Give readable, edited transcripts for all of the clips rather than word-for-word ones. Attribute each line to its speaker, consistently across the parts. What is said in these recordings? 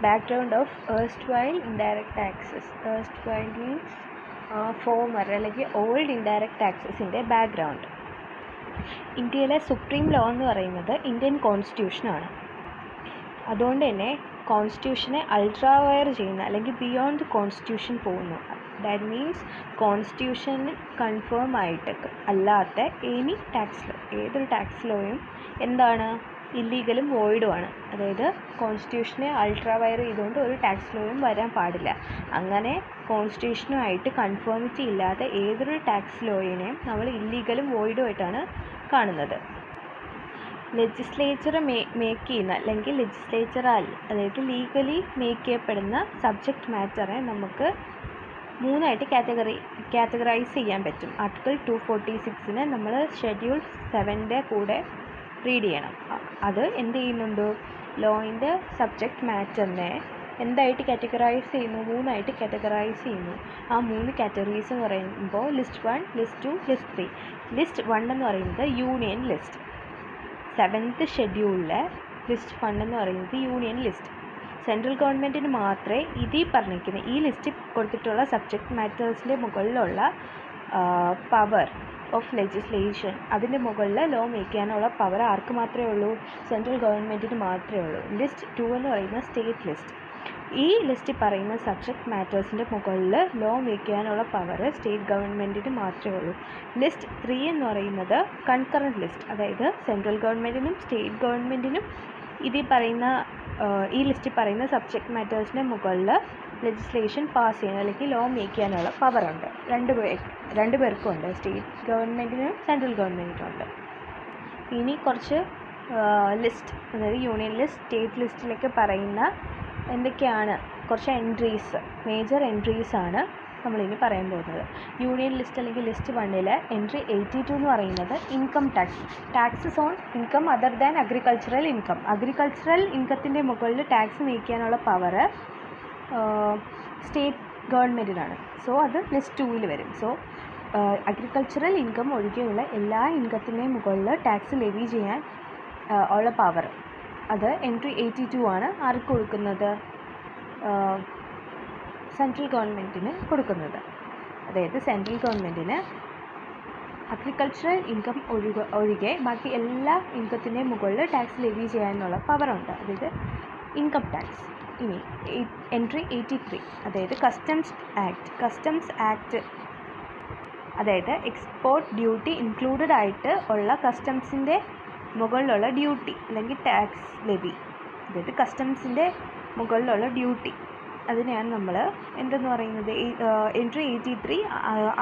Speaker 1: Background of erstwhile indirect taxes. erstwhile means former അല്ലെങ്കിൽ old indirect ടാക്സസിൻ്റെ background. ഇന്ത്യയിലെ supreme law എന്ന് പറയുന്നത് ഇന്ത്യൻ കോൺസ്റ്റിറ്റ്യൂഷനാണ്. അതുകൊണ്ട് തന്നെ കോൺസ്റ്റിറ്റ്യൂഷനെ അൾട്രാ വയർ ചെയ്യുന്ന അല്ലെങ്കിൽ ബിയോണ്ട് ദി കോൺസ്റ്റിറ്റ്യൂഷൻ പോകുന്നു. ദാറ്റ് മീൻസ് കോൺസ്റ്റിറ്റ്യൂഷന് കൺഫേം ആയിട്ട് അല്ലാത്ത എനി ടാക്സ് ലോ, ഏതൊരു ടാക്സ് ലോയും എന്താണ്, ഇല്ലീഗലും വോയിഡുമാണ്. അതായത് കോൺസ്റ്റിറ്റ്യൂഷനെ അൾട്രാ വയർ ചെയ്തുകൊണ്ട് ഒരു ടാക്സ് ലോയും വരാൻ പാടില്ല. അങ്ങനെ കോൺസ്റ്റിറ്റ്യൂഷനുമായിട്ട് കൺഫേമിറ്റി ഇല്ലാത്ത ഏതൊരു ടാക്സ് ലോയിനെയും നമ്മൾ ഇല്ലീഗലും വോയിഡുമായിട്ടാണ് കാണുന്നത്. ലെജിസ്ലേച്ചർ മേക്ക് ചെയ്യുന്ന അല്ലെങ്കിൽ ലെജിസ്ലേച്ചറാൽ അതായത് ലീഗലി മേക്ക് ചെയ്യപ്പെടുന്ന സബ്ജക്റ്റ് മാറ്ററെ നമുക്ക് മൂന്നായിട്ട് കാറ്റഗറൈസ് ചെയ്യാൻ പറ്റും. ആർട്ടിക്കിൾ 246 നമ്മൾ ഷെഡ്യൂൾ 7 കൂടെ റീഡ് ചെയ്യണം. അത് എന്ത് ചെയ്യുന്നുണ്ട്, ലോയിൻ്റെ സബ്ജക്റ്റ് മാറ്ററിനെ എന്തായിട്ട് കാറ്റഗറൈസ് ചെയ്യുന്നു, മൂന്നായിട്ട് കാറ്റഗറൈസ് ചെയ്യുന്നു. ആ 3 കാറ്റഗറീസ് എന്ന് പറയുമ്പോൾ ലിസ്റ്റ് 1, ലിസ്റ്റ് 2, ലിസ്റ്റ് 3. ലിസ്റ്റ് 1 എന്ന് പറയുന്നത് യൂണിയൻ ലിസ്റ്റ്. 7th ഷെഡ്യൂളിലെ ലിസ്റ്റ് 1 എന്ന് പറയുന്നത് യൂണിയൻ ലിസ്റ്റ്. സെൻട്രൽ ഗവൺമെൻറ്റിന് മാത്രമേ ഈ ലിസ്റ്റിൽ കൊടുത്തിട്ടുള്ള സബ്ജക്റ്റ് മാറ്റേഴ്സിൻ്റെ മുകളിലുള്ള പവർ ഓഫ് ലെജിസ്ലേഷൻ, അതിൻ്റെ മുകളിൽ ലോ മേക്ക് ചെയ്യാനുള്ള പവർ ആർക്ക് മാത്രമേ ഉള്ളൂ, സെൻട്രൽ ഗവൺമെൻറ്റിന് മാത്രമേ ഉള്ളൂ. ലിസ്റ്റ് 2 എന്ന് പറയുന്ന സ്റ്റേറ്റ് ലിസ്റ്റ്. ഈ ലിസ്റ്റിൽ പറയുന്ന സബ്ജക്റ്റ് മാറ്റേഴ്സിൻ്റെ മുകളിൽ ലോ മേക്ക് ചെയ്യാനുള്ള പവർ സ്റ്റേറ്റ് ഗവൺമെൻറ്റിന് മാത്രമേ ഉള്ളൂ. ലിസ്റ്റ് 3 എന്ന് പറയുന്നത് കൺകറൻറ്റ് ലിസ്റ്റ്. അതായത് സെൻട്രൽ ഗവൺമെൻറ്റിനും സ്റ്റേറ്റ് ഗവൺമെൻറ്റിനും ഈ ലിസ്റ്റിൽ പറയുന്ന സബ്ജക്റ്റ് മാറ്റേഴ്സിൻ്റെ മുകളിൽ ലെജിസ്ലേഷൻ പാസ് ചെയ്യാൻ അല്ലെങ്കിൽ ലോ മേക്ക് ചെയ്യാനുള്ള പവറുണ്ട്. രണ്ട് പേർക്കും ഉണ്ട്, സ്റ്റേറ്റ് ഗവൺമെൻറ്റിനും സെൻട്രൽ ഗവൺമെൻറ്റിനും ഉണ്ട്. ഇനി കുറച്ച് ലിസ്റ്റ്, അതായത് യൂണിയൻ ലിസ്റ്റ്, സ്റ്റേറ്റ് ലിസ്റ്റിലേക്ക് പറയുന്ന എന്തൊക്കെയാണ് കുറച്ച് എൻട്രീസ്, മേജർ എൻട്രീസാണ് നമ്മളിനി പറയാൻ പോകുന്നത്. യൂണിയൻ ലിസ്റ്റ് അല്ലെങ്കിൽ ലിസ്റ്റ് 1 എൻട്രി 82 എന്ന് പറയുന്നത് income tax. Taxes on income other than agricultural income. Agricultural ഇൻകത്തിൻ്റെ മുകളിൽ ടാക്സ് മേക്ക് ചെയ്യാനുള്ള പവർ സ്റ്റേറ്റ് ഗവൺമെൻറ്റിനാണ്. സോ അത് ലിസ്റ്റ് 2 വരും. സോ അഗ്രികൾച്ചറൽ ഇൻകം ഒഴികെയുള്ള എല്ലാ ഇൻകത്തിൻ്റെയും മുകളിൽ ടാക്സ് ലെവി ചെയ്യാൻ ഉള്ള പവർ അത് എൻട്രി 82 ആണ്. ആർക്ക് കൊടുക്കുന്നത്, സെൻട്രൽ ഗവൺമെൻറ്റിന് കൊടുക്കുന്നത്. അതായത് സെൻട്രൽ ഗവൺമെൻറ്റിന് അഗ്രികൾച്ചറൽ ഇൻകം ഒഴികെ ബാക്കി എല്ലാ ഇൻകത്തിൻ്റെയും മുകളിൽ ടാക്സ് ലെവി ചെയ്യാനുള്ള പവറുണ്ട്, അതായത് ഇൻകം ടാക്സ്. ഇനി എൻട്രി 83, അതായത് കസ്റ്റംസ് ആക്ട്. അതായത് എക്സ്പോർട്ട് ഡ്യൂട്ടി ഇൻക്ലൂഡഡ് ആയിട്ട് ഉള്ള കസ്റ്റംസിൻ്റെ മുകളിലുള്ള ഡ്യൂട്ടി അല്ലെങ്കിൽ ടാക്സ് ലെവി, അതായത് കസ്റ്റംസിൻ്റെ മുകളിലുള്ള ഡ്യൂട്ടി, അതിനെയാണ് നമ്മൾ എന്തെന്ന് പറയുന്നത്, എൻട്രി 83.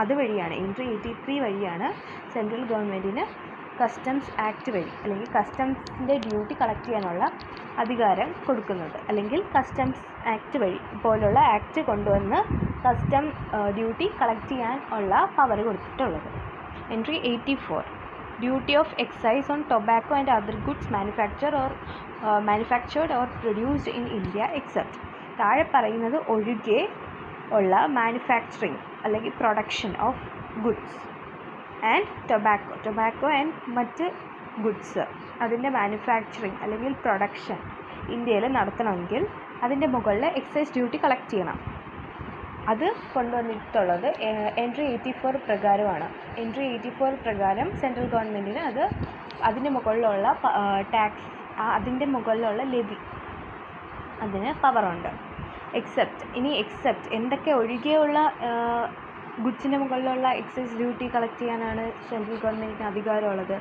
Speaker 1: അതുവഴിയാണ്, എൻട്രി 83 വഴിയാണ് സെൻട്രൽ ഗവൺമെൻറ്റിന് കസ്റ്റംസ് ആക്ട് വഴി അല്ലെങ്കിൽ കസ്റ്റംസിൻ്റെ ഡ്യൂട്ടി കളക്ട് ചെയ്യാനുള്ള അധികാരം കൊടുക്കുന്നത്. അല്ലെങ്കിൽ കസ്റ്റംസ് ആക്ട് വഴി പോലുള്ള ആക്ട് കൊണ്ടുവന്ന് കസ്റ്റം ഡ്യൂട്ടി കളക്ട് ചെയ്യാൻ ഉള്ള പവർ കൊടുത്തിട്ടുള്ളത്. Entry 84, duty of excise on tobacco and other goods manufactured or produced in India except. താഴെ പറയുന്നത് ഒഴികെ ഉള്ള മാനുഫാക്ചറിങ് അല്ലെങ്കിൽ production of goods and tobacco and മറ്റ് ഗുഡ്സ്, അതിൻ്റെ മാനുഫാക്ചറിങ് അല്ലെങ്കിൽ പ്രൊഡക്ഷൻ ഇന്ത്യയിൽ നടത്തണമെങ്കിൽ അതിൻ്റെ മുകളിൽ എക്സൈസ് ഡ്യൂട്ടി കളക്ട് ചെയ്യണം. അത് കൊണ്ടുവന്നിട്ടുള്ളത് എൻട്രി 84 പ്രകാരമാണ്. എൻട്രി 84 പ്രകാരം സെൻട്രൽ ഗവൺമെൻറ്റിന് അതിൻ്റെ മുകളിലുള്ള ടാക്സ്, അതിൻ്റെ മുകളിലുള്ള ലെവി, അതിന് പവറുണ്ട്. എക്സെപ്റ്റ് എന്തൊക്കെ ഒഴികെയുള്ള ഗുഡ്സിൻ്റെ മുകളിലുള്ള എക്സൈസ് ഡ്യൂട്ടി കളക്ട് ചെയ്യാനാണ് സെൻട്രൽ ഗവൺമെൻറ്റിന് അധികാരമുള്ളത്.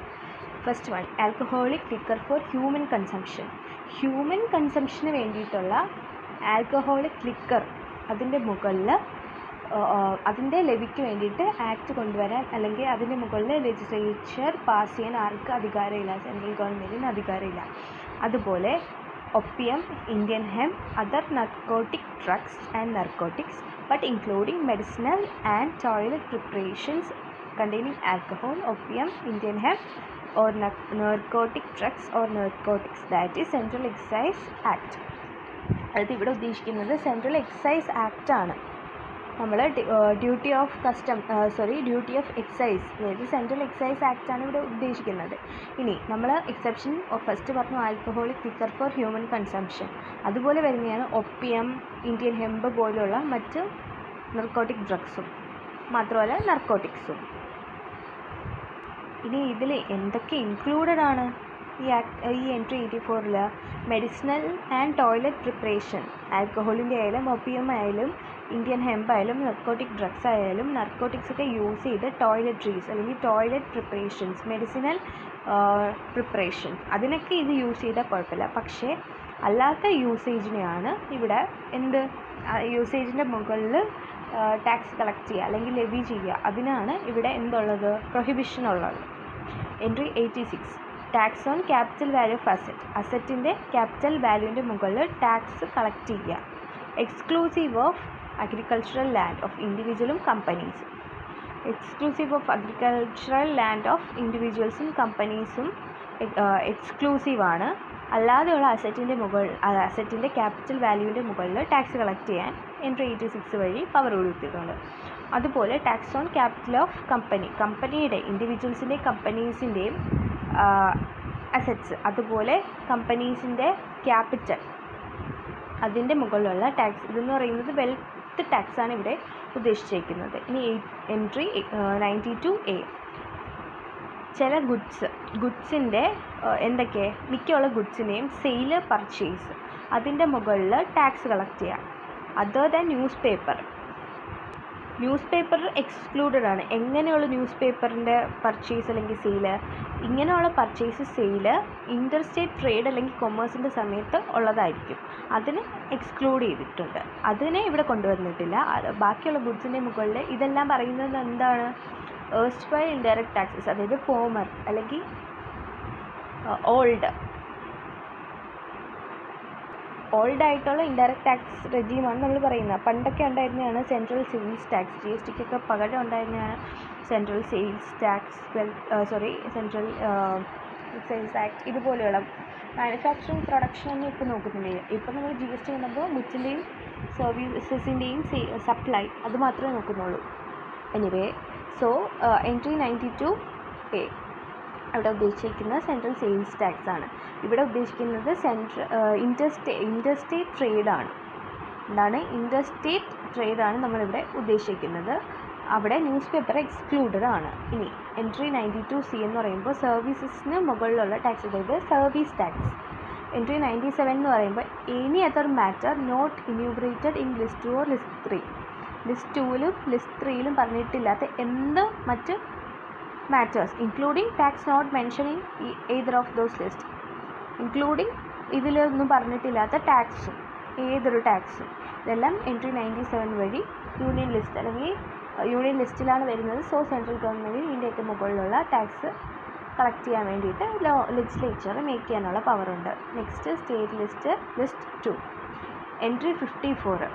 Speaker 1: First 1, alcoholic liquor for human കൺസംഷന് വേണ്ടിയിട്ടുള്ള ആൽക്കഹോളിക് ലിക്കർ, അതിൻ്റെ മുകളിൽ അതിൻ്റെ ലെവിക്ക് വേണ്ടിയിട്ട് ആക്ട് കൊണ്ടുവരാൻ അല്ലെങ്കിൽ അതിൻ്റെ മുകളിൽ ലെജിസ്ലേച്ചർ പാസ് ചെയ്യാൻ ആർക്ക് അധികാരമില്ല, സെൻട്രൽ ഗവൺമെൻറ്റിന് അധികാരമില്ല. അതുപോലെ opium, Indian hemp, other narcotic drugs and narcotics, but including medicinal and toilet preparations containing alcohol, opium, Indian hemp, or narcotic drugs or narcotics, that is Central Excise Act. അത് ഇവിടെ ഉദ്ദേശിക്കുന്നത് central excise act ആണ്. നമ്മൾ duty of excise, അതായത് central excise ആക്റ്റാണ് ഇവിടെ ഉദ്ദേശിക്കുന്നത്. ഇനി നമ്മൾ എക്സെപ്ഷൻ ഫസ്റ്റ് പറഞ്ഞു alcoholic liquor for human consumption, അതുപോലെ വരുന്നതാണ് ഒപ്പിയം, ഇന്ത്യൻ ഹെമ്പ് പോലുള്ള മറ്റ് നർക്കോട്ടിക് ഡ്രഗ്സും, മാത്രമല്ല നർക്കോട്ടിക്സും. ഇനി ഇതിൽ എന്തൊക്കെ ഇൻക്ലൂഡഡ് ആണ് ഈ എൻട്രി 84-ൽ? മെഡിസിനൽ ആൻഡ് ടോയ്ലറ്റ് പ്രിപ്പറേഷൻ, ആൽക്കഹോളിൻ്റെ ആയാലും ഒപ്പിയം ആയാലും ഇന്ത്യൻ ഹെമ്പ് ആയാലും നർക്കോട്ടിക് ഡ്രഗ്സ് ആയാലും നർക്കോട്ടിക്സ് ഒക്കെ യൂസ് ചെയ്ത് ടോയ്ലറ്റ്രീസ് അല്ലെങ്കിൽ ടോയ്ലറ്റ് പ്രിപ്പറേഷൻസ്, മെഡിസിനൽ പ്രിപ്പറേഷൻ, അതിനൊക്കെ ഇത് യൂസ് ചെയ്താൽ കുഴപ്പമില്ല. പക്ഷേ അല്ലാത്ത യൂസേജിനെയാണ് ഇവിടെ യൂസേജിൻ്റെ മുകളിൽ ടാക്സ് കളക്ട് ചെയ്യുക അല്ലെങ്കിൽ ലെവി ചെയ്യുക, അതിനാണ് ഇവിടെ എന്തുള്ളത്? പ്രൊഹിബിഷൻ ഉള്ളത്. Entry 86, tax on capital value of അസറ്റിൻ്റെ ക്യാപിറ്റൽ വാല്യൂവിൻ്റെ മുകളിൽ ടാക്സ് കളക്ട് ചെയ്യുക. Exclusive of agricultural land of ഇൻഡിവിജ്വലും കമ്പനീസും. Exclusive of agricultural land of ഇൻഡിവിജ്വൽസും കമ്പനീസും എക്സ്ക്ലൂസീവാണ്. അല്ലാതെയുള്ള അസറ്റിൻ്റെ ക്യാപിറ്റൽ വാല്യൂവിൻ്റെ മുകളിൽ ടാക്സ് കളക്ട് ചെയ്യാൻ എൻട്രി 86 വഴി പവർ കൊടുത്തിട്ടുണ്ട്. അതുപോലെ ടാക്സ് ഓൺ ക്യാപിറ്റൽ ഓഫ് കമ്പനിയുടെ ഇൻഡിവിജ്വൽസിൻ്റെയും കമ്പനീസിൻ്റെയും അസറ്റ്സ്, അതുപോലെ കമ്പനീസിൻ്റെ ക്യാപിറ്റൽ, അതിൻ്റെ മുകളിലുള്ള ടാക്സ്, ഇതെന്ന് പറയുന്നത് വെൽത്ത് ടാക്സാണ് ഇവിടെ ഉദ്ദേശിച്ചിരിക്കുന്നത്. ഇനി എൻട്രി 92A, ചില ഗുഡ്സിൻ്റെ എന്തൊക്കെ മിക്കുള്ള ഗുഡ്സിൻ്റെയും സെയിൽ പർച്ചേസ്, അതിൻ്റെ മുകളിൽ ടാക്സ് കളക്ട് ചെയ്യാം. Other than news paper excluded ആണ്. എങ്ങനെയുള്ള ന്യൂസ് പേപ്പറിൻ്റെ പർച്ചേസ് അല്ലെങ്കിൽ സെയില്? ഇങ്ങനെയുള്ള പർച്ചേസ് സെയില് ഇൻ്റർസ്റ്റേറ്റ് ട്രേഡ് അല്ലെങ്കിൽ കൊമേഴ്സിൻ്റെ സമയത്ത് ഉള്ളതായിരിക്കും. അതിന് എക്സ്ക്ലൂഡ് ചെയ്തിട്ടുണ്ട്, അതിനെ ഇവിടെ കൊണ്ടുവന്നിട്ടില്ല. ബാക്കിയുള്ള ഗുഡ്സിൻ്റെ മുകളിൽ ഇതെല്ലാം പറയുന്നത് എന്താണ്? ഏർസ്റ്റ്വൈൽ ഇൻഡയറക്റ്റ് ടാക്സസ്, അതായത് ഫോമർ അല്ലെങ്കിൽ ഓൾഡ് ആയിട്ടുള്ള ഇൻഡയറക്റ്റ് ടാക്സ് റെജീമാണ് നമ്മൾ പറയുന്നത്. പണ്ടൊക്കെ ഉണ്ടായിരുന്നതാണ് സെൻട്രൽ സെയിൽസ് ടാക്സ്, GSTക്കൊക്കെ പകരം ഉണ്ടായിരുന്നതാണ് central sales tax, central sales act, ഇതുപോലെയുള്ള മാനുഫാക്ചറിങ് പ്രൊഡക്ഷൻ ഒന്നും ഇപ്പോൾ നോക്കുന്നില്ല. ഇപ്പോൾ നമ്മൾ GST വന്നപ്പോൾ ഗുഡ്സിൻ്റെയും സർവീസസിൻ്റെയും സപ്ലൈ അത് മാത്രമേ നോക്കുന്നുള്ളൂ. എനിവേ, സോ എൻട്രി 92A ഇവിടെ ഉദ്ദേശിക്കുന്നത് സെൻട്രൽ സെയിൽസ് ടാക്സ് ആണ്. ഇവിടെ ഉദ്ദേശിക്കുന്നത് ഇൻറ്റർസ്റ്റേറ്റ് ട്രേഡാണ്. ഇൻറ്റർസ്റ്റേറ്റ് ട്രേഡാണ് നമ്മളിവിടെ ഉദ്ദേശിക്കുന്നത്. അവിടെ ന്യൂസ് പേപ്പർ എക്സ്ക്ലൂഡഡ് ആണ്. ഇനി എൻട്രി 92C എന്ന് പറയുമ്പോൾ സർവീസസിന് മുകളിലുള്ള ടാക്സ്, അതായത് സർവീസ് ടാക്സ്. എൻട്രി 97 എന്ന് പറയുമ്പോൾ any other matter not enumerated in list 2 or list 3. List 2ലും ലിസ്റ്റ് 3ലും പറഞ്ഞിട്ടില്ലാത്ത എന്ത് മറ്റ് matters including tax not mentioned in either of those lists, including ഇതിലൊന്നും പറഞ്ഞിട്ടില്ലാത്ത ടാക്സും ഏതൊരു ടാക്സും, ഇതെല്ലാം എൻട്രി 97 വഴി യൂണിയൻ ലിസ്റ്റ് അല്ലെങ്കിൽ യൂണിയൻ ലിസ്റ്റിലാണ് വരുന്നത്. സോ സെൻട്രൽ ഗവൺമെൻറ്റിന് ഇതിൻ്റെയൊക്കെ മുകളിലുള്ള ടാക്സ് കളക്ട് ചെയ്യാൻ വേണ്ടിയിട്ട് ലെജിസ്ലേച്ചർ മേക്ക് ചെയ്യാനുള്ള പവറുണ്ട്. Next state list 2. Entry 54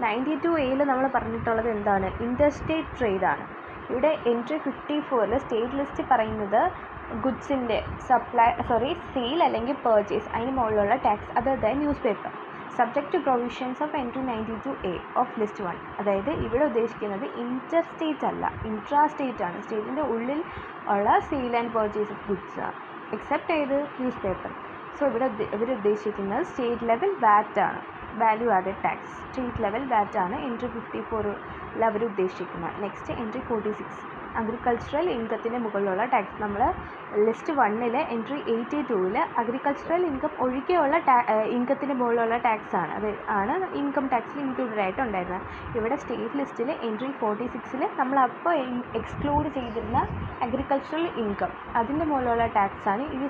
Speaker 1: 92A നമ്മൾ പറഞ്ഞിട്ടുള്ളത് എന്താണ്? ഇൻ്റർസ്റ്റേറ്റ് ട്രേഡാണ്. ഇവിടെ എൻട്രി 54 സ്റ്റേറ്റ് ലിസ്റ്റ് പറയുന്നത് ഗുഡ്സിൻ്റെ സെയിൽ അല്ലെങ്കിൽ പർച്ചേസ്, അതിന് മുകളിലുള്ള tax other than newspaper subject to provisions of entry 92A of list 1. അതായത് ഇവിടെ ഉദ്ദേശിക്കുന്നത് ഇൻ്റർസ്റ്റേറ്റ് അല്ല, ഇൻട്രാസ്റ്റേറ്റ് ആണ്. സ്റ്റേറ്റിൻ്റെ ഉള്ളിൽ ഉള്ള sale and purchase of goods ആണ്, എക്സെപ്റ്റ് ചെയ്ത് ന്യൂസ് പേപ്പർ. സോ ഇവിടെ ഉദ്ദേശിക്കുന്നത് സ്റ്റേറ്റ് ലെവൽ VAT ആണ്, value added tax. State level VAT ആണ് എൻട്രി 54 അവർ ഉദ്ദേശിക്കുന്നത്. നെക്സ്റ്റ് എൻട്രി 46 അഗ്രികൾച്ചറൽ ഇൻകത്തിൻ്റെ മുകളിലുള്ള ടാക്സ്. നമ്മൾ ലിസ്റ്റ് 1 എൻട്രി 82 അഗ്രികൾച്ചറൽ ഇൻകം ഒഴികെയുള്ള ഇൻകത്തിൻ്റെ മുകളിലുള്ള ടാക്സ് ആണ്, അത് ആണ് ഇൻകം ടാക്സിൽ ഇൻക്ലൂഡഡ് ആയിട്ട് ഉണ്ടായിരുന്നത്. ഇവിടെ സ്റ്റേറ്റ് ലിസ്റ്റിൽ എൻട്രി 46 നമ്മൾ അപ്പോൾ എക്സ്ക്ലൂഡ് ചെയ്തിരുന്ന അഗ്രികൾച്ചറൽ ഇൻകം, അതിൻ്റെ മുകളിലുള്ള ടാക്സ് ആണ് ഈ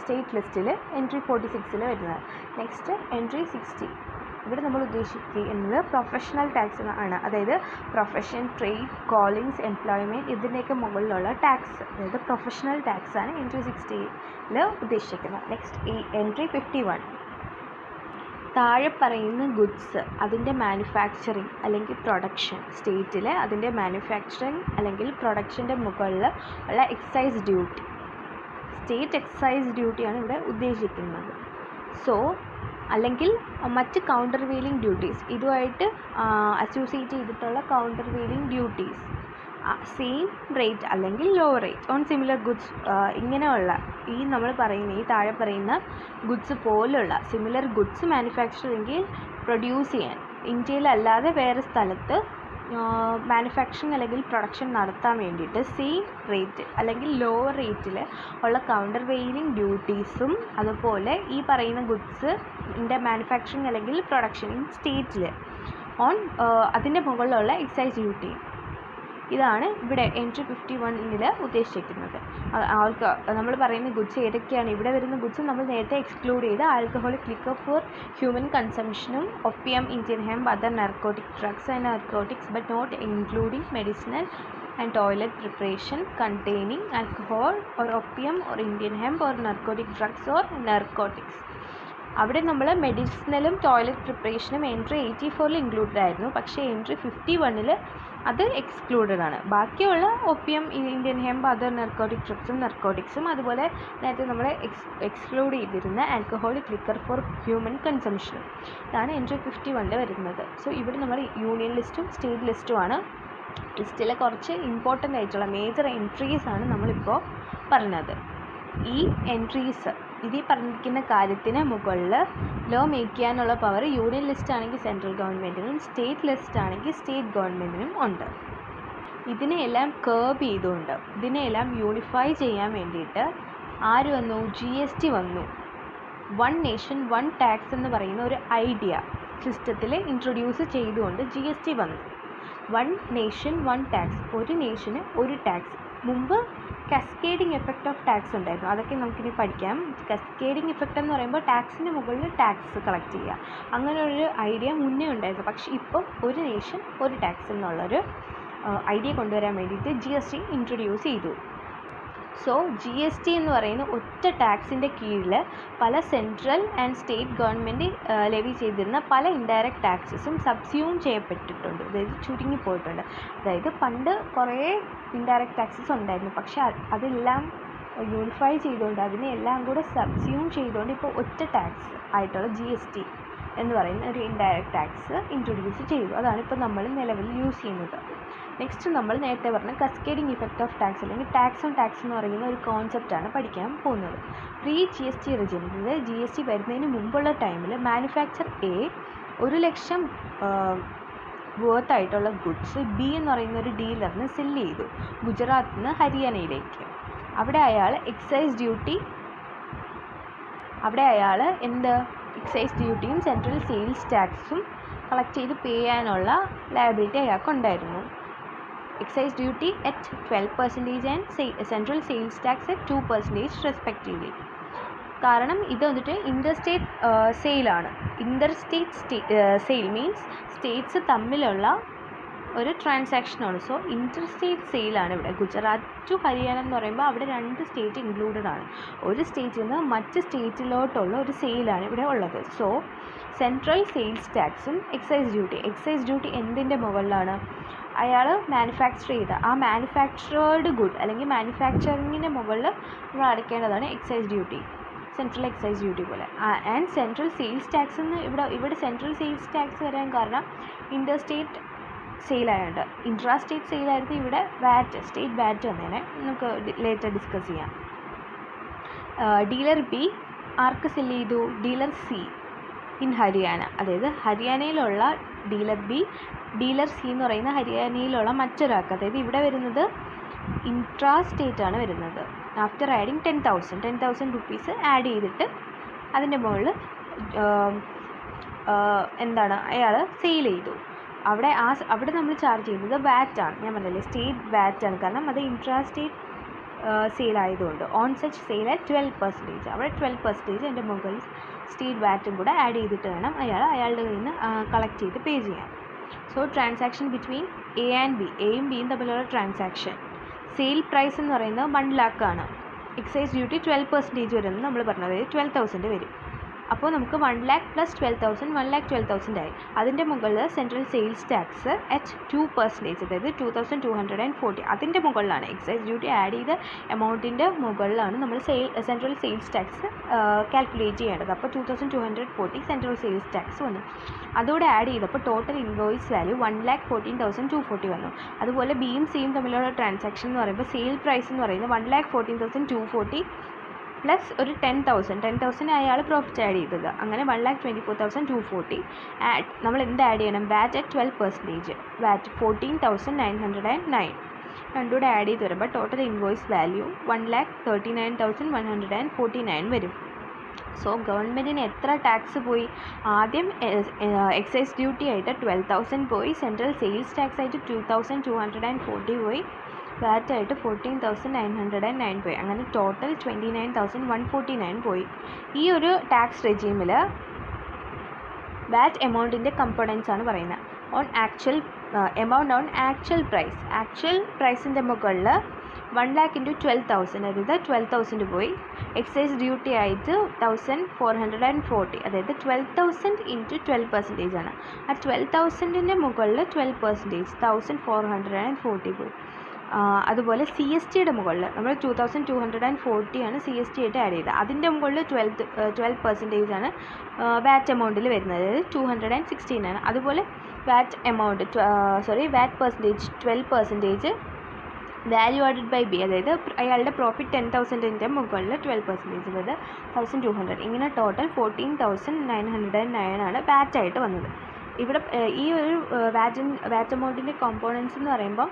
Speaker 1: സ്റ്റേറ്റ് ലിസ്റ്റിൽ എൻട്രി 46 വരുന്നത്. നെക്സ്റ്റ് എൻട്രി 60 ഇവിടെ നമ്മൾ ഉദ്ദേശിക്കുന്നത് പ്രൊഫഷണൽ ടാക്സ് ആണ്, അതായത് പ്രൊഫഷൻ, ട്രേഡ്, കോളിങ്സ്, എംപ്ലോയ്മെൻറ്റ് ഇതിൻ്റെയൊക്കെ മുകളിലുള്ള ടാക്സ്, അതായത് പ്രൊഫഷണൽ ടാക്സ് ആണ് എൻട്രി 60 ഉദ്ദേശിക്കുന്നത്. നെക്സ്റ്റ് ഈ എൻട്രി 51 താഴെ പറയുന്ന ഗുഡ്സ് അതിൻ്റെ മാനുഫാക്ചറിങ് അല്ലെങ്കിൽ പ്രൊഡക്ഷൻ, സ്റ്റേറ്റിൽ അതിൻ്റെ മാനുഫാക്ചറിങ് അല്ലെങ്കിൽ പ്രൊഡക്ഷൻ്റെ മുകളിൽ ഉള്ള എക്സൈസ് ഡ്യൂട്ടി, സ്റ്റേറ്റ് എക്സൈസ് ഡ്യൂട്ടിയാണ് ഇവിടെ ഉദ്ദേശിക്കുന്നത്. സോ അല്ലെങ്കിൽ മറ്റ് കൗണ്ടർ വെയിലിംഗ് ഡ്യൂട്ടീസ്, ഇതുമായിട്ട് അസോസിയേറ്റ് ചെയ്തിട്ടുള്ള countervailing duties same rate അല്ലെങ്കിൽ lower rate on similar goods, ഇങ്ങനെയുള്ള നമ്മൾ പറയുന്ന ഈ താഴെ പറയുന്ന ഗുഡ്സ് പോലുള്ള സിമിലർ ഗുഡ്സ് മാനുഫാക്ചർ അല്ലെങ്കിൽ പ്രൊഡ്യൂസ് ചെയ്യാൻ ഇന്ത്യയിലല്ലാതെ വേറെ സ്ഥലത്ത് മാനുഫാക്ചറിങ് അല്ലെങ്കിൽ പ്രൊഡക്ഷൻ നടത്താൻ വേണ്ടിയിട്ട് സെയിം റേറ്റ് അല്ലെങ്കിൽ ലോവർ റേറ്റിൽ ഉള്ള കൗണ്ടർ വെയിലിംഗ് ഡ്യൂട്ടീസും അതുപോലെ ഈ പറയുന്ന ഗുഡ്സിൻ്റെ മാനുഫാക്ചറിങ് അല്ലെങ്കിൽ പ്രൊഡക്ഷൻ ഇൻ സ്റ്റേറ്റിൽ ഓൺ അതിൻ്റെ മുകളിലുള്ള എക്സൈസ് ഡ്യൂട്ടി. ഇതാണ് ഇവിടെ എൻട്രി 51 ഉദ്ദേശിച്ചിരിക്കുന്നത്. ആൾക്ക് നമ്മൾ പറയുന്ന ഗുഡ്സ് ഏതൊക്കെയാണ്, ഇവിടെ വരുന്ന ഗുഡ്സ് നമ്മൾ നേരത്തെ എക്സ്ക്ലൂഡ് ചെയ്ത് ആൽക്കഹോളിക് ലിക്കർ ഫോർ ഹ്യൂമൻ കൺസംഷനും opium, Indian hemp, other narcotic drugs and narcotics but not including medicinal and toilet preparation containing alcohol or opium or Indian hemp or narcotic drugs or narcotics. അവിടെ നമ്മൾ മെഡിസിനലും toilet പ്രിപ്പറേഷനും entry 84 included ആയിരുന്നു. പക്ഷേ entry 51 അത് excluded ആണ്. ബാക്കിയുള്ള opium, Indian hemp, other നർക്കോട്ടിക് ഡ്രഗ്സും നർക്കോട്ടിക്സും അതുപോലെ നേരത്തെ നമ്മൾ എക്സ്ക്ലൂഡ് ചെയ്തിരുന്ന ആൽക്കഹോളിക് ലിക്കർ ഫോർ ഹ്യൂമൻ കൺസംഷനും ഇതാണ് എൻട്രി 51 വരുന്നത്. സോ ഇവിടെ നമ്മൾ യൂണിയൻ ലിസ്റ്റും സ്റ്റേറ്റ് ലിസ്റ്റുമാണ്. ലിസ്റ്റിലെ കുറച്ച് ഇമ്പോർട്ടൻ്റ് ആയിട്ടുള്ള മേജർ എൻട്രീസാണ് നമ്മളിപ്പോൾ പറഞ്ഞത്. ഈ എൻട്രീസ് ഇതിൽ പറഞ്ഞിരിക്കുന്ന കാര്യത്തിന് മുകളിൽ ലോ മേക്ക് ചെയ്യാനുള്ള പവർ യൂണിയൻ ലിസ്റ്റ് ആണെങ്കിൽ സെൻട്രൽ ഗവൺമെൻറ്റിനും സ്റ്റേറ്റ് ലിസ്റ്റ് ആണെങ്കിൽ സ്റ്റേറ്റ് ഗവൺമെൻറ്റിനും ഉണ്ട്. ഇതിനെയെല്ലാം കേർബ് ചെയ്തുകൊണ്ട് ഇതിനെയെല്ലാം യൂണിഫൈ ചെയ്യാൻ വേണ്ടിയിട്ട് ആര് വന്നു? GST വന്നു. വൺ നേഷൻ വൺ ടാക്സ് എന്ന് പറയുന്ന ഒരു ഐഡിയ സിസ്റ്റത്തിൽ ഇൻട്രൊഡ്യൂസ് ചെയ്തുകൊണ്ട് GST വന്നു. വൺ നേഷൻ വൺ ടാക്സ്, ഒരു നേഷന് ഒരു ടാക്സ്. മുമ്പ് കാസ്കേഡിങ് എഫക്റ്റ് ഓഫ് ടാക്സ് ഉണ്ടായിരുന്നു, അതൊക്കെ നമുക്കിനി പഠിക്കാം. കാസ്കേഡിങ് എഫക്റ്റ് എന്ന് പറയുമ്പോൾ ടാക്സിന് മുകളിൽ ടാക്സ് കളക്ട് ചെയ്യുക, അങ്ങനെ ഒരു ഐഡിയ മുന്നേ ഉണ്ടായിരുന്നു. പക്ഷേ ഇപ്പം ഒരു നേഷൻ ഒരു ടാക്സ് എന്നുള്ളൊരു ഐഡിയ കൊണ്ടുവരാൻ വേണ്ടിയിട്ട് GST ഇൻട്രൊഡ്യൂസ് ചെയ്തു. സോ GST എന്ന് പറയുന്ന ഒറ്റ ടാക്സിൻ്റെ കീഴിൽ പല central and state government levy ചെയ്തിരുന്ന പല ഇൻഡയറക്റ്റ് ടാക്സസും സബ്സ്യൂം ചെയ്യപ്പെട്ടിട്ടുണ്ട്, അതായത് ചുരുങ്ങിപ്പോയിട്ടുണ്ട്. അതായത് പണ്ട് കുറേ ഇൻഡയറക്റ്റ് ടാക്സസ് ഉണ്ടായിരുന്നു, പക്ഷേ അതെല്ലാം യൂണിഫൈ ചെയ്തുകൊണ്ട് അതിനെല്ലാം കൂടെ സബ്സ്യൂം ചെയ്തുകൊണ്ട് ഇപ്പോൾ ഒറ്റ ടാക്സ് ആയിട്ടുള്ള GST എന്ന് പറയുന്ന ഒരു ഇൻഡയറക്റ്റ് ടാക്സ് ഇൻട്രൊഡ്യൂസ് ചെയ്തു. അതാണ് ഇപ്പോൾ നമ്മൾ നിലവിൽ യൂസ് ചെയ്യുന്നത്. നെക്സ്റ്റ് നമ്മൾ നേരത്തെ പറഞ്ഞ കസ്കേഡിങ് ഇഫക്റ്റ് ഓഫ് ടാക്സ് അല്ലെങ്കിൽ ടാക്സ് ഓൺ ടാക്സ് എന്ന് പറയുന്ന ഒരു കോൺസെപ്റ്റാണ് പഠിക്കാൻ പോകുന്നത്. പ്രീ GST റെജിമിൽ GST വരുന്നതിന് മുമ്പുള്ള ടൈമിൽ മാനുഫാക്ചർ A 1,00,000 വർത്ത് ആയിട്ടുള്ള ഗുഡ്സ് B എന്ന് പറയുന്ന ഒരു ഡീലറിന് സെല്ല് ചെയ്തു ഗുജറാത്തിൽ നിന്ന് ഹരിയാനയിലേക്ക്. അവിടെ അയാൾ എക്സൈസ് ഡ്യൂട്ടിയും സെൻട്രൽ സെയിൽസ് ടാക്സും കളക്ട് ചെയ്ത് പേ ചെയ്യാനുള്ള ലയബിലിറ്റി അയാൾക്കുണ്ടായിരുന്നു. Excise duty at 12% and central sales tax at 2% respectively. കാരണം ഇത് വന്നിട്ട് ഇൻ്റർസ്റ്റേറ്റ് സെയിലാണ്. സെയിൽ മീൻസ് സ്റ്റേറ്റ്സ് തമ്മിലുള്ള ഒരു ട്രാൻസാക്ഷനാണ്. സോ ഇൻ്റർസ്റ്റേറ്റ് സെയിലാണ് ഇവിടെ. ഗുജറാത്ത് ടു ഹരിയാന എന്ന് പറയുമ്പോൾ അവിടെ 2 സ്റ്റേറ്റ് ഇൻക്ലൂഡഡ് ആണ്. ഒരു സ്റ്റേറ്റിൽ നിന്ന് മറ്റ് സ്റ്റേറ്റിലോട്ടുള്ള ഒരു സെയിലാണ് ഇവിടെ ഉള്ളത്. സോ സെൻട്രൽ സെയിൽസ് ടാക്സും എക്സൈസ് ഡ്യൂട്ടി എന്തിൻ്റെ മുകളിലാണ്? അയാൾ മാനുഫാക്ചർ ചെയ്ത ആ മാനുഫാക്ചേർഡ് ഗുഡ് അല്ലെങ്കിൽ മാനുഫാക്ചറിങ്ങിൻ്റെ മുകളിൽ നമ്മൾ അടയ്ക്കേണ്ടതാണ് excise duty, central excise duty പോലെ. ആൻഡ് സെൻട്രൽ സെയിൽസ് ടാക്സ് എന്ന് ഇവിടെ സെൻട്രൽ സെയിൽസ് ടാക്സ് വരാൻ കാരണം ഇൻ്റർസ്റ്റേറ്റ് സെയിലായുണ്ട്. ഇൻട്രാ സ്റ്റേറ്റ് സെയിലായിരുന്നു ഇവിടെ സ്റ്റേറ്റ് വാറ്റ് വന്നേനെ. നമുക്ക് ലേറ്റർ ഡിസ്കസ് ചെയ്യാം. ഡീലർ B ആർക്ക് സെല്ല് ചെയ്തു? Dealer C in Haryana. അതായത് ഹരിയാനയിലുള്ള ഡീലർ B ഡീലർ C എന്ന് പറയുന്ന ഹരിയാനയിലുള്ള മറ്റൊരാൾക്ക്, അതായത് ഇവിടെ വരുന്നത് ഇൻട്രാ സ്റ്റേറ്റ് ആണ് വരുന്നത്. ആഫ്റ്റർ ആഡിങ് 10,000 റുപ്പീസ് ആഡ് ചെയ്തിട്ട് അതിൻ്റെ മുകളിൽ അയാൾ സെയിൽ ചെയ്തു. അവിടെ നമ്മൾ ചാർജ് ചെയ്യുന്നത് വാറ്റാണ്. ഞാൻ പറഞ്ഞില്ലേ സ്റ്റേറ്റ് വാറ്റാണ്, കാരണം അത് ഇൻട്രാ സ്റ്റേറ്റ് സെയിൽ ആയതുകൊണ്ട്. On such sale at 12%. അവിടെ 12% അതിൻ്റെ മുകളിൽ സ്റ്റേറ്റ് വാറ്റും കൂടെ ആഡ് ചെയ്തിട്ട് വേണം അയാളുടെ കയ്യിൽ നിന്ന് കളക്ട് ചെയ്ത് പേ ചെയ്യാൻ. So transaction between A and B, എയും ബിയും തമ്മിലുള്ള ട്രാൻസാക്ഷൻ. സെയിൽ പ്രൈസ് എന്ന് പറയുന്നത് 1 lakh ആണ്. എക്സൈസ് ഡ്യൂട്ടി 12% വരുന്നത് നമ്മൾ പറഞ്ഞത്, 12,000 വരും. അപ്പോൾ നമുക്ക് 1,00,000 പ്ലസ് 12,000 1,12,000 ആയി. അതിൻ്റെ മുകളിൽ സെൻട്രൽ സെയിൽസ് ടാക്സ് അറ്റ് 2%, അതായത് 2,240. അതിൻ്റെ മുകളിലാണ് എക്സൈസ് ഡ്യൂട്ടി ആഡ് ചെയ്ത എമൗണ്ടിൻ്റെ മുകളിലാണ് നമ്മൾ സെൻട്രൽ സെയിൽസ് ടാക്സ് കാൽക്കുലേറ്റ് ചെയ്യേണ്ടത്. അപ്പോൾ 2,240 സെൻട്രൽ സെയിൽസ് ടാക്സ് വന്നു. അതോടെ ആഡ് ചെയ്തപ്പോൾ ടോട്ടൽ ഇൻവോയ്സ് വാല്യൂ 1,14,240 വന്നു. അതുപോലെ ബിയും സിയും തമ്മിലുള്ള ട്രാൻസാക്ഷൻ എന്ന് പറയുമ്പോൾ സെയിൽ പ്രൈസ് എന്ന് പറയുന്നത് 1,14,240 പ്ലസ് ഒരു 10,000 അയാൾ പ്രോഫിറ്റ് ആഡ് ചെയ്തത്. അങ്ങനെ 1,24,240 നമ്മൾ എന്ത് ആഡ് ചെയ്യണം? വാറ്റ് അറ്റ് 12%, വാറ്റ് 14,909. രണ്ടുകൂടെ ആഡ് ചെയ്ത് വരുമ്പോൾ ടോട്ടൽ ഇൻവോയ്സ് വാല്യൂ 1,39,149 വരും. സോ ഗവൺമെൻറ്റിന് എത്ര ടാക്സ് പോയി? ആദ്യം എക്സൈസ് ഡ്യൂട്ടി ആയിട്ട് 12,000 പോയി, സെൻട്രൽ സെയിൽസ് ടാക്സ് ആയിട്ട് 2,240 പോയി, വാറ്റ് ആയിട്ട് 14,909 പോയി. അങ്ങനെ ടോട്ടൽ 29,149 പോയി. ഈ ഒരു ടാക്സ് റെജീമിൽ വാറ്റ് എമൗണ്ടിൻ്റെ കമ്പോണൻസ് ആണ് പറയുന്നത്. Amount on actual price. Actual പ്രൈസിൻ്റെ മുകളിൽ 1,00,000 ഇൻറ്റു 12,000, അതായത് 12,000 പോയി. എക്സൈസ് ഡ്യൂട്ടി ആയിട്ട് 1,440, അതായത് 12,000 ഇൻറ്റു 12% ആണ്. ആ 12,000ൻ്റെ മുകളിൽ 12%, 1,440 പോയി. അതുപോലെ സി എസ് ടിയുടെ മുകളിൽ നമ്മൾ 2,240 ആണ് സി എസ് ടി ആയിട്ട് ആഡ് ചെയ്തത്. അതിൻ്റെ മുകളിൽ 12% ആണ് വാറ്റ് എമൗണ്ടിൽ വരുന്നത്, അതായത് 216 ആണ്. അതുപോലെ VAT percentage 12%, value added by B, അതായത് അയാളുടെ പ്രോഫിറ്റ് 10,000ൻ്റെ മുകളിൽ 12%, അതായത് 1,200. ഇങ്ങനെ ടോട്ടൽ 14,909 ആണ് വാറ്റായിട്ട് വന്നത്. ഇവിടെ ഈ ഒരു വാറ്റ് എമൗണ്ടിൻ്റെ കോമ്പോണൻസ് എന്ന് പറയുമ്പോൾ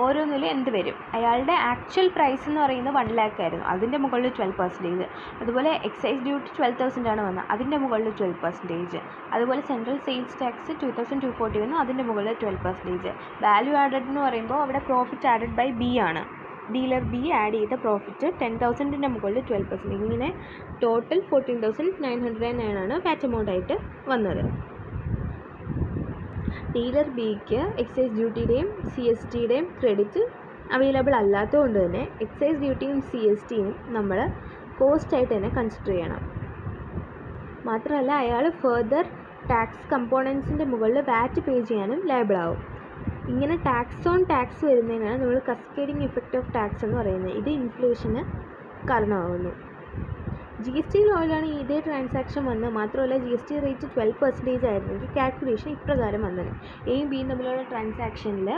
Speaker 1: ഓരോന്നിലും എന്ത് വരും? അയാളുടെ ആക്ച്വൽ പ്രൈസ് എന്ന് പറയുന്നത് 1,00,000 ആയിരുന്നു, അതിൻ്റെ മുകളിൽ 12%. അതുപോലെ എക്സൈസ് ഡ്യൂട്ടി 12,000 ആണ് വന്നത്, അതിൻ്റെ മുകളിൽ 12%. അതുപോലെ സെൻട്രൽ സെയിൽസ് ടാക്സ് 2,240 വന്നു, അതിൻ്റെ മുകളിൽ 12%. വാല്യൂ ആഡഡ് എന്ന് പറയുമ്പോൾ അവിടെ പ്രോഫിറ്റ് ആഡഡ് ബൈ ബി ആണ്. ഡീലർ ബി ആഡ് ചെയ്ത പ്രോഫിറ്റ് 10,000ൻ്റെ മുകളിൽ 12%. ഇങ്ങനെ ടോട്ടൽ 14,909 ആണ് വാറ്റ് എമൗണ്ട് ആയിട്ട് വന്നത്. ഡീലർ ബിക്ക് എക്സൈസ് ഡ്യൂട്ടിയുടെയും സി എസ് ടിയുടെയും ക്രെഡിറ്റ് അവൈലബിൾ അല്ലാത്തതുകൊണ്ട് തന്നെ എക്സൈസ് ഡ്യൂട്ടിയും സി എസ് ടിയും നമ്മൾ കോസ്റ്റായിട്ട് തന്നെ കൺസിഡർ ചെയ്യണം. മാത്രമല്ല അയാൾ ഫെർദർ ടാക്സ് കമ്പോണൻസിൻ്റെ മുകളിൽ വാറ്റ് പേ ചെയ്യാനും ലയബിൾ ആവും. ഇങ്ങനെ ടാക്സ് ഓൺ ടാക്സ് വരുന്നതിനാണ് നമ്മൾ കസ്കേഡിങ് ഇഫക്റ്റ് ഓഫ് ടാക്സ് എന്ന് പറയുന്നത്. ഇത് ഇൻഫ്ലേഷന് കാരണമാകുന്നു. ജി എസ് ടി ലോയിലാണ് ഇതേ ട്രാൻസാക്ഷൻ വന്നത്. മാത്രമല്ല ജി എസ് ടി റേറ്റ് 12% ആയിരുന്നെങ്കിൽ കാൽക്കുലേഷൻ ഇപ്രകാരം വന്നത്. എയും ബിയും തമ്മിലുള്ള ട്രാൻസാക്ഷനിൽ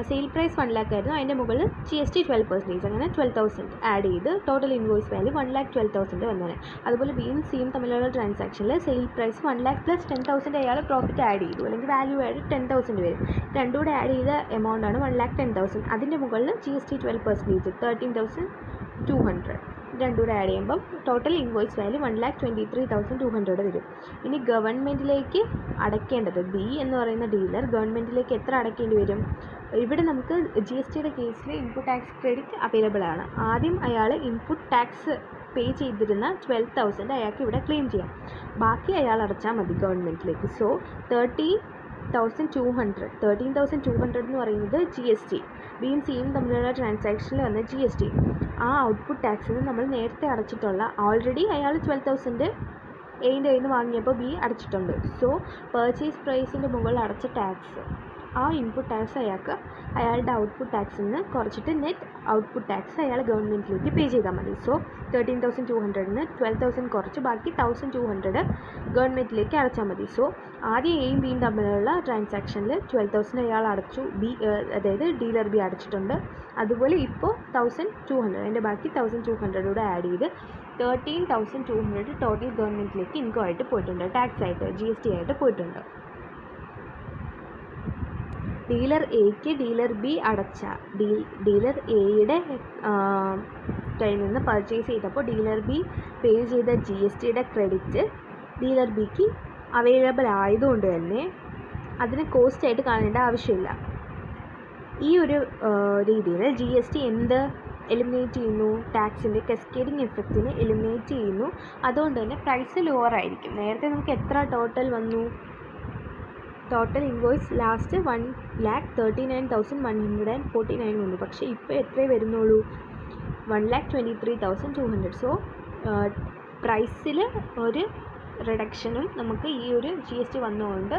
Speaker 1: സെയിൽ പ്രൈസ് 1,00,000 ആയിരുന്നു, അതിൻ്റെ മുകളിൽ ജി എസ് ടി 12%, അങ്ങനെ 12,000 ആഡ് ചെയ്ത് ടോട്ടൽ ഇൻവോയ്സ് വാല്യൂ 1,12,000 വന്നത്. അതുപോലെ ബിയും സിയും തമ്മിലുള്ള ട്രാൻസാക്ഷനിൽ സെയിൽ പ്രൈസ് 1,00,000 പ്ലസ് 10,000 അയാൾ പ്രോഫിറ്റ് ആഡ് ചെയ്തു, അല്ലെങ്കിൽ വാല്യൂ ആഡ് 10,000 വരും. രണ്ടുകൂടെ ആഡ് ചെയ്ത എമൗണ്ടാണ് 1,10,000. അതിൻ്റെ മുകളിൽ ജി എസ് ടി 12%, 13,200. രണ്ടുകൂടെ ആഡ് ചെയ്യുമ്പം ടോട്ടൽ ഇൻവോയ്സ് വാല്യൂ 1,23,200 വരും. ഇനി ഗവൺമെൻറ്റിലേക്ക് അടയ്ക്കേണ്ടത്, ബി എന്ന് പറയുന്ന ഡീലർ ഗവൺമെൻറ്റിലേക്ക് എത്ര അടയ്ക്കേണ്ടി വരും? ഇവിടെ നമുക്ക് ജി എസ് ടിയുടെ കേസിൽ ഇൻപുട്ട് ടാക്സ് ക്രെഡിറ്റ് അവൈലബിൾ ആണ്. ആദ്യം അയാൾ ഇൻപുട്ട് ടാക്സ് പേ ചെയ്തിരുന്ന 12,000 അയാൾക്ക് ഇവിടെ ക്ലെയിം ചെയ്യാം. ബാക്കി അയാൾ അടച്ചാൽ മതി ഗവൺമെൻറ്റിലേക്ക്. സോ 13,200 എന്ന് പറയുന്നത് ജി എസ് ടി, ബിയും സിയും തമ്മിലുള്ള ട്രാൻസാക്ഷനിൽ വന്ന ജി എസ് ടി. ആ ഔട്ട്പുട്ട് ടാക്സിന് നമ്മൾ നേരത്തെ അടച്ചിട്ടുള്ള, ഓൾറെഡി അയാൾ 12,000 എയിൻ്റെ കയ്യിൽ നിന്ന് വാങ്ങിയപ്പോൾ ബി അടച്ചിട്ടുണ്ട്. സോ പർച്ചേസ് പ്രൈസിൻ്റെ മുകളിൽ അടച്ച ടാക്സ്, ആ ഇൻപുട്ട് ടാക്സ് അയാളുടെ ഔട്ട്പുട്ട് ടാക്സിൽ നിന്ന് കുറച്ചിട്ട് നെറ്റ് ഔട്ട്പുട്ട് ടാക്സ് അയാൾ ഗവൺമെൻറ്റിലേക്ക് പേ ചെയ്താൽ മതി. സോ 13,200-ന് 12,000 കുറച്ച് ബാക്കി 1,200 ഗവൺമെൻറ്റിലേക്ക് അടച്ചാൽ മതി. സോ ആദ്യം എയും ബിയും തമ്മിലുള്ള ട്രാൻസാക്ഷനിൽ 12,000 അയാൾ അടച്ചു, അതായത് ഡീലർ ബി അടച്ചിട്ടുണ്ട്. അതുപോലെ ഇപ്പോൾ 1,200, അതിൻ്റെ ബാക്കി 1,200 കൂടെ ആഡ് ചെയ്ത് 13,200 ടോട്ടൽ ഗവൺമെൻറ്റിലേക്ക് ഇൻകം ആയിട്ട് പോയിട്ടുണ്ട്, ടാക്സ് ആയിട്ട് ജി എസ് ടി ആയിട്ട് പോയിട്ടുണ്ട്. ഡീലർ എക്ക് ഡീലർ ബി അടച്ച, ഡീലർ എയുടെ കയ്യിൽ നിന്ന് പർച്ചേസ് ചെയ്തപ്പോൾ ഡീലർ ബി പേ ചെയ്ത ജി എസ് ടിയുടെ ക്രെഡിറ്റ് ഡീലർ ബിക്ക് അവൈലബിൾ ആയതുകൊണ്ട് തന്നെ അതിന് കോസ്റ്റായിട്ട് കാണേണ്ട ആവശ്യമില്ല. ഈ ഒരു രീതിയിൽ ജി എസ് ടി എന്ത് എലിമിനേറ്റ് ചെയ്യുന്നു? ടാക്സിൻ്റെ കസ്കേഡിങ് എഫക്റ്റിനെ എലിമിനേറ്റ് ചെയ്യുന്നു. അതുകൊണ്ട് തന്നെ പ്രൈസ് ലോവർ ആയിരിക്കും. നേരത്തെ നമുക്ക് എത്ര ടോട്ടൽ വന്നു? ടോട്ടൽ ഇൻവോയ്സ് ലാസ്റ്റ് 1,39,149 വന്നു. പക്ഷേ ഇപ്പോൾ എത്രയേ വരുന്നുള്ളൂ? 1,23,200. സോ പ്രൈസിൽ ഒരു റിഡക്ഷനും നമുക്ക് ഈ ഒരു GST വന്നുകൊണ്ട്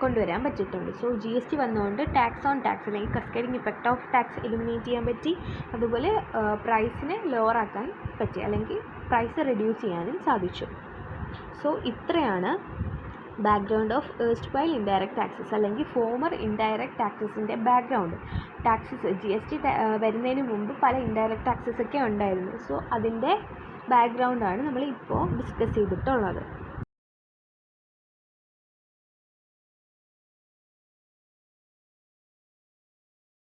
Speaker 1: കൊണ്ടുവരാൻ പറ്റിയിട്ടുണ്ട്. സോ GST വന്നുകൊണ്ട് ടാക്സ് ഓൺ ടാക്സ് അല്ലെങ്കിൽ കസ്കേഡിങ് ഇഫക്റ്റ് ഓഫ് ടാക്സ് എലിമിനേറ്റ് ചെയ്യാൻ പറ്റി. അതുപോലെ പ്രൈസിനെ ലോവർ ആക്കാൻ പറ്റി, അല്ലെങ്കിൽ പ്രൈസ് റെഡ്യൂസ് ചെയ്യാനും സാധിച്ചു. സോ ഇത്രയാണ് background of erstwhile indirect taxes അല്ലെങ്കിൽ ഫോമർ ഇൻഡയറക്റ്റ് ടാക്സസിൻ്റെ ബാക്ക്ഗ്രൗണ്ട്. ടാക്സസ് GST വരുന്നതിന് മുമ്പ് പല ഇൻഡയറക്റ്റ് ടാക്സസ് ഒക്കെ ഉണ്ടായിരുന്നു. സോ അതിൻ്റെ ബാക്ക്ഗ്രൗണ്ടാണ് നമ്മൾ ഇപ്പോൾ ഡിസ്കസ് ചെയ്തിട്ടുള്ളത്.